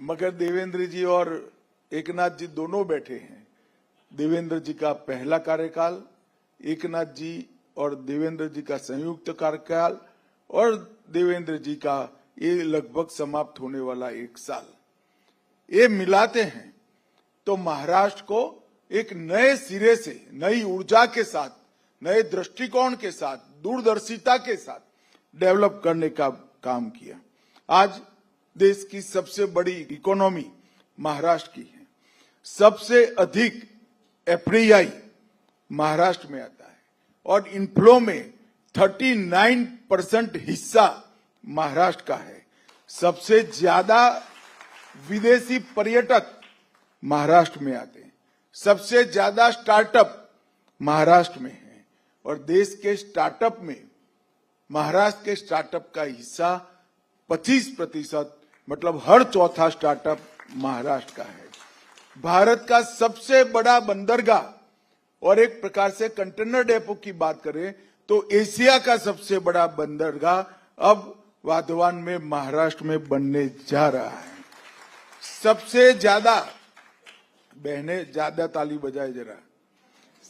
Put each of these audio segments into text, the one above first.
मगर देवेंद्र जी और एकनाथ जी दोनों बैठे हैं। देवेंद्र जी का पहला कार्यकाल, एकनाथ जी और देवेंद्र जी का संयुक्त कार्यकाल और देवेंद्र जी का ये लगभग समाप्त होने वाला 1 साल, ये मिलाते हैं तो महाराष्ट्र को एक नए सिरे से, नई ऊर्जा के साथ, नए दृष्टिकोण के साथ, दूरदर्शिता के साथ डेवलप करने का काम किया। आज देश की सबसे बड़ी इकोनॉमी महाराष्ट्र की है। सबसे अधिक एफडीआई महाराष्ट्र में आता है और इनफ्लो में 39% हिस्सा महाराष्ट्र का है। सबसे ज्यादा विदेशी पर्यटक महाराष्ट्र में आते हैं। सबसे ज्यादा स्टार्टअप महाराष्ट्र में है और देश के स्टार्टअप में महाराष्ट्र के स्टार्टअप का हिस्सा 25%, मतलब हर चौथा स्टार्टअप महाराष्ट्र का है। भारत का सबसे बड़ा बंदरगाह और एक प्रकार से कंटेनर डेपो की बात करें तो एशिया का सबसे बड़ा बंदरगाह अब वाधवान में महाराष्ट्र में बनने जा रहा है। सबसे ज्यादा, बहने ज्यादा ताली बजाए जरा,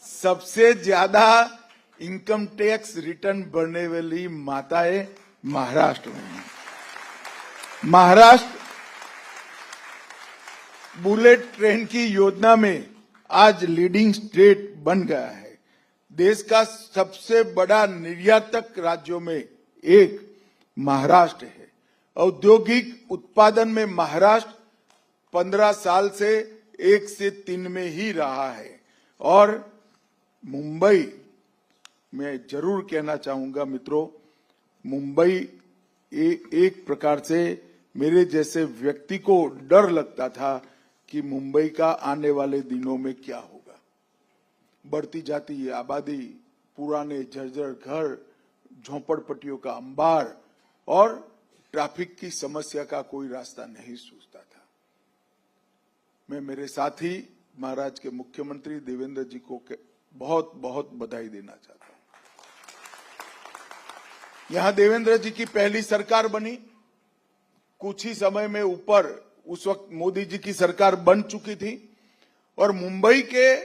सबसे ज्यादा इनकम टैक्स रिटर्न भरने वाली माताएं महाराष्ट्र में हैं। महाराष्ट्र बुलेट ट्रेन की योजना में आज लीडिंग स्टेट बन गया है। देश का सबसे बड़ा निर्यातक राज्यों में एक महाराष्ट्र है। औद्योगिक उत्पादन में महाराष्ट्र 15 साल से 1 से 3 में ही रहा है। और मुंबई, मैं जरूर कहना चाहूंगा मित्रों, मुंबई एक प्रकार से मेरे जैसे व्यक्ति को डर लगता था कि मुंबई का आने वाले दिनों में क्या होगा। बढ़ती जाती आबादी, पुराने जर्जर घर, झोपड़पट्टियों का अंबार और ट्रैफिक की समस्या का कोई रास्ता नहीं सूझता था। मैं मेरे साथी महाराज के मुख्यमंत्री देवेंद्र जी को बहुत बहुत बधाई देना चाहता हूं। यहां देवेंद्र जी की पहली सरकार बनी। कुछ ही समय में ऊपर उस वक्त मोदी जी की सरकार बन चुकी थी और मुंबई के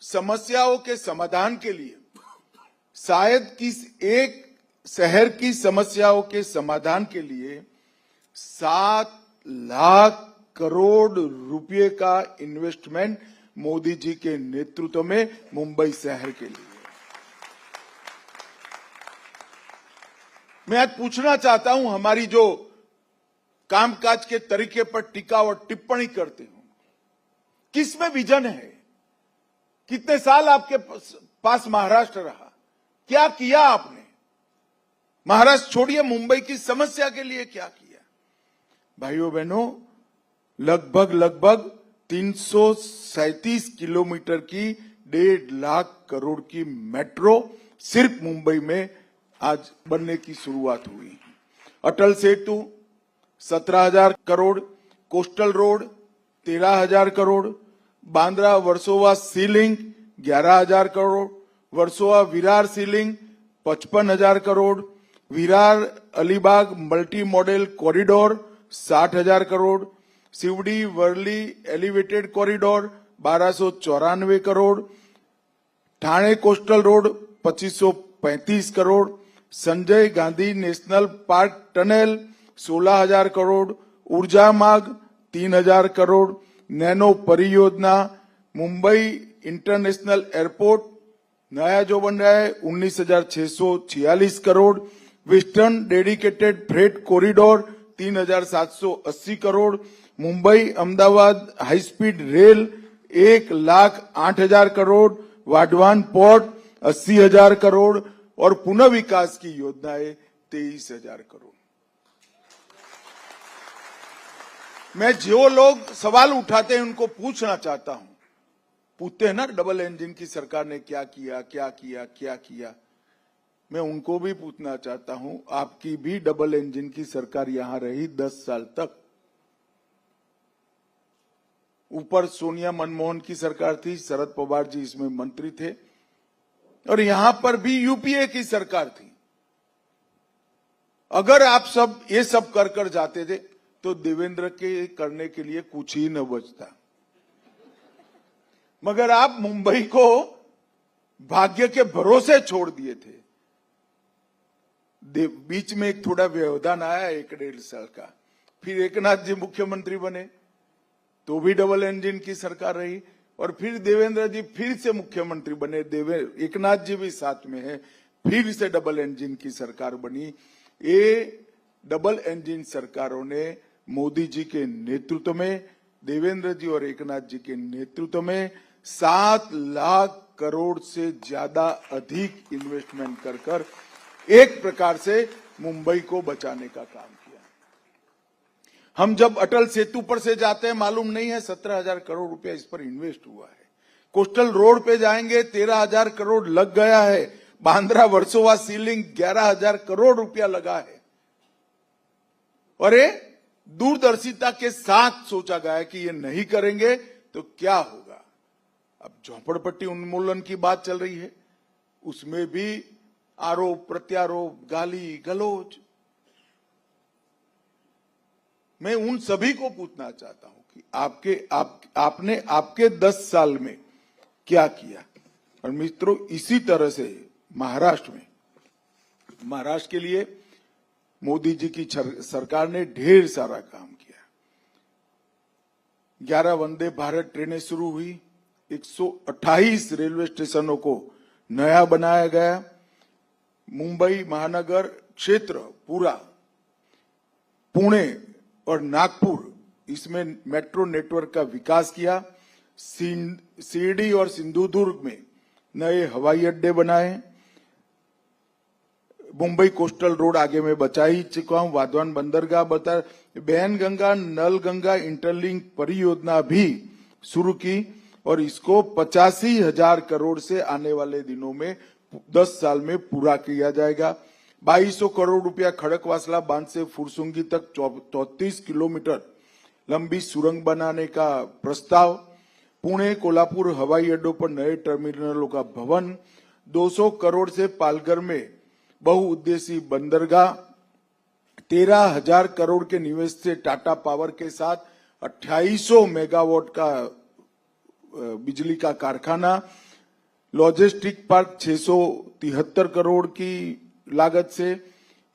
समस्याओं के समाधान के लिए, शायद किस एक शहर की समस्याओं के समाधान के लिए 7 लाख करोड़ रुपए का इन्वेस्टमेंट मोदी जी के नेतृत्व में मुंबई शहर के लिए। मैं आज पूछना चाहता हूं, हमारी जो कामकाज के तरीके पर टीका और टिप्पणी करते हो, किसमें विजन है? कितने साल आपके पास महाराष्ट्र रहा? क्या किया आपने? महाराष्ट्र छोड़िए, मुंबई की समस्या के लिए क्या किया? भाइयों बहनों, लगभग 337 किलोमीटर की 1.5 लाख करोड़ की मेट्रो सिर्फ मुंबई में आज बनने की शुरुआत हुई। Atal Setu 17,000 crore, coastal road 13,000 crore, Bandra Versova sea link 11,000 crore, Versova Virar sea link 55,000 crore, Virar Alibag multi modal corridor 60,000 crore, Sewri Worli elevated corridor 1294 crore, Thane coastal road 2535 crore, Sanjay Gandhi national park tunnel 16,000 crore, ऊर्जा मार्ग 3,000 करोड़, नैनो परियोजना, मुंबई इंटरनेशनल एयरपोर्ट नया जो बन रहा है 19,646 crore, western dedicated freight corridor 3,780 crore, Mumbai Ahmedabad high speed rail 1,08,000 crore, Vadhavan port 80,000 crore और पुनः विकास की योजनाएं 23,000 करोड़। मैं जो लोग सवाल उठाते हैं उनको पूछना चाहता हूं, पूछते हैं ना डबल इंजन की सरकार ने क्या किया, क्या किया, क्या किया। मैं उनको भी पूछना चाहता हूं, आपकी भी डबल इंजन की सरकार यहां रही 10 साल तक। ऊपर सोनिया मनमोहन की सरकार थी, शरद पवार जी इसमें मंत्री थे और यहां पर भी यूपीए की सरकार थी। अगर आप सब ये सब कर जाते थे तो देवेंद्र के करने के लिए कुछ ही न बचता। मगर आप मुंबई को भाग्य के भरोसे छोड़ दिए थे। बीच में एक थोड़ा व्यवधान आया 1-1.5 साल का, फिर एकनाथ जी मुख्यमंत्री बने तो भी डबल इंजन की सरकार रही, और फिर देवेंद्र जी फिर से मुख्यमंत्री बने, एकनाथ जी भी साथ में है, फिर से डबल इंजन की सरकार बनी। ये डबल इंजन सरकारों ने मोदी जी के नेतृत्व में, देवेंद्र जी और एकनाथ जी के नेतृत्व में 7 लाख करोड़ से ज्यादा अधिक इन्वेस्टमेंट कर एक प्रकार से मुंबई को बचाने का काम किया। हम जब अटल सेतु पर से जाते हैं, मालूम नहीं है 17,000 करोड़ रुपया इस पर इन्वेस्ट हुआ है। कोस्टल रोड पे जाएंगे 13,000 करोड़ लग गया है। बांद्रा वर्सोवा सीलिंग 11,000 करोड़ रुपया लगा है। और ये दूरदर्शिता के साथ सोचा गया है कि ये नहीं करेंगे तो क्या होगा। अब झोपड़पट्टी उन्मूलन की बात चल रही है, उसमें भी आरोप प्रत्यारोप, गाली गलौज। मैं उन सभी को पूछना चाहता हूं कि आपने आपके 10 साल में क्या किया। और मित्रों, इसी तरह से महाराष्ट्र के लिए मोदी जी की सरकार ने ढेर सारा काम किया। 11 वंदे भारत ट्रेनें शुरू हुई, 128 रेलवे स्टेशनों को नया बनाया गया। मुंबई महानगर क्षेत्र पूरा, पुणे और नागपुर, इसमें मेट्रो नेटवर्क का विकास किया। शिरडी और सिंधुदुर्ग में नए हवाई अड्डे बनाए। मुंबई कोस्टल रोड आगे में बचा ही चुका हूं, वाधवान बंदरगाह बता, बैन गंगा नल गंगा इंटरलिंक परियोजना भी शुरू की और इसको 85,000 करोड़ से आने वाले दिनों में 10 साल में पूरा किया जाएगा। 2200 करोड़ रुपया खड़कवासला बांध से फुरसुंगी तक 34 किलोमीटर लंबी सुरंग बनाने का प्रस्ताव। पुणे कोल्हापुर हवाई अड्डों पर नए टर्मिनलों का भवन। 200 करोड़ से पालघर में बहुउद्देशीय बंदरगाह। 13,000 करोड़ के निवेश से टाटा पावर के साथ 2800 मेगावाट का बिजली का कारखाना। लॉजिस्टिक पार्क 673 करोड़ की लागत से।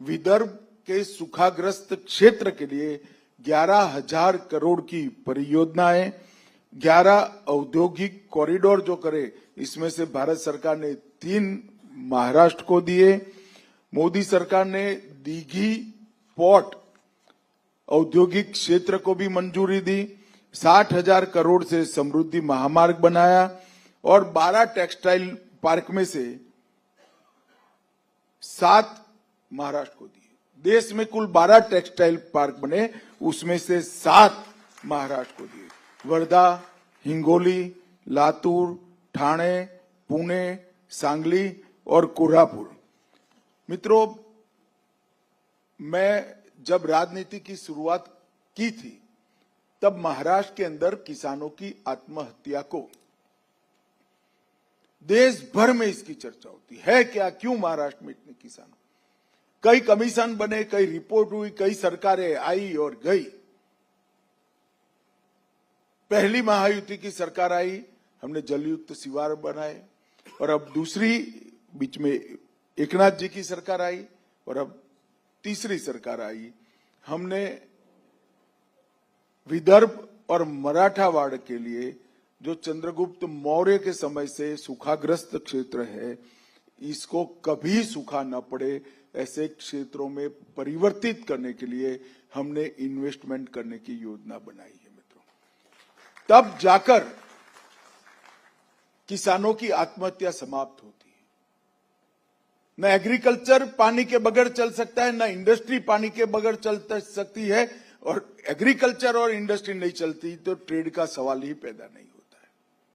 विदर्भ के सूखाग्रस्त क्षेत्र के लिए 11,000 करोड़ की परियोजनाएं। 11 औद्योगिक कॉरिडोर जो करे, इसमें से भारत सरकार ने 3 महाराष्ट्र को दिए। मोदी सरकार ने दीघी पोर्ट औद्योगिक क्षेत्र को भी मंजूरी दी। 60,000 करोड़ से समृद्धि महामार्ग बनाया और 12 टेक्सटाइल पार्क में से 7 महाराष्ट्र को दिए। देश में कुल 12 टेक्सटाइल पार्क बने, उसमें से 7 महाराष्ट्र को दिए। वर्धा, हिंगोली, लातूर, ठाणे, पुणे, सांगली और कोल्हापुर। मित्रों, मैं जब राजनीति की शुरुआत की थी तब महाराष्ट्र के अंदर किसानों की आत्महत्या को देश भर में इसकी चर्चा होती है क्या, क्यों महाराष्ट्र में इतने किसान। कई कमीशन बने, कई रिपोर्ट हुई, कई सरकारें आई और गई। पहली महायुति की सरकार आई, हमने जलयुक्त शिवार बनाए, और अब दूसरी बीच में एकनाथ जी की सरकार आई और अब तीसरी सरकार आई। हमने विदर्भ और मराठावाड़ के लिए जो चंद्रगुप्त मौर्य के समय से सूखाग्रस्त क्षेत्र है, इसको कभी सूखा न पड़े ऐसे क्षेत्रों में परिवर्तित करने के लिए हमने इन्वेस्टमेंट करने की योजना बनाई है मित्रों। तब जाकर किसानों की आत्महत्या समाप्त होती है। न एग्रीकल्चर पानी के बगैर चल सकता है, न इंडस्ट्री पानी के बगैर चल सकती है, और एग्रीकल्चर और इंडस्ट्री नहीं चलती तो ट्रेड का सवाल ही पैदा नहीं होता।